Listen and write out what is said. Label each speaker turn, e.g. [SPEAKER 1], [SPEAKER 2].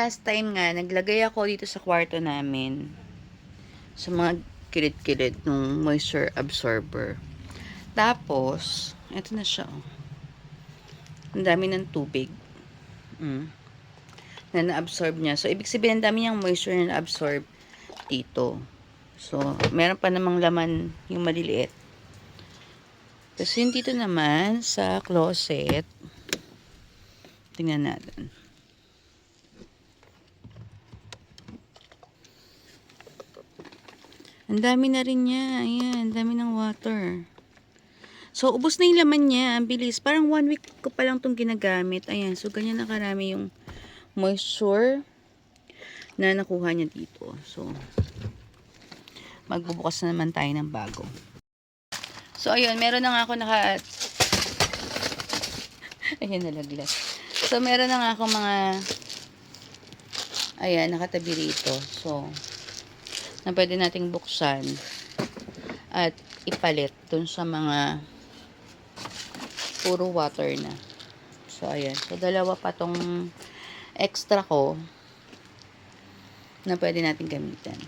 [SPEAKER 1] Last time nga, naglagay ako dito sa kwarto namin sa mga kilid-kilid ng moisture absorber. Tapos, eto na siya. Oh. Ang dami ng tubig. Na na-absorb niya. So, ibig sabihin, ang dami niyang moisture na na-absorb dito. So, meron pa namang laman yung maliliit. Tapos, yung dito naman sa closet, tingnan natin. Ang dami na rin niya. Ayan, ang dami ng water. So, ubos na yung laman niya. Ang bilis. Parang 1 week ko pa lang itong ginagamit. Ayan, so ganyan na karami yung moisture na nakuha niya dito. So, magbubukas na naman tayo ng bago. So, ayun, meron na nga ako Ayan, nalaglag. So, meron na nga ako mga ayan, nakatabi rito. So, na pwede nating buksan at ipalit dun sa mga puro water na. So, ayan. So, dalawa pa tong extra ko na pwede natin gamitin.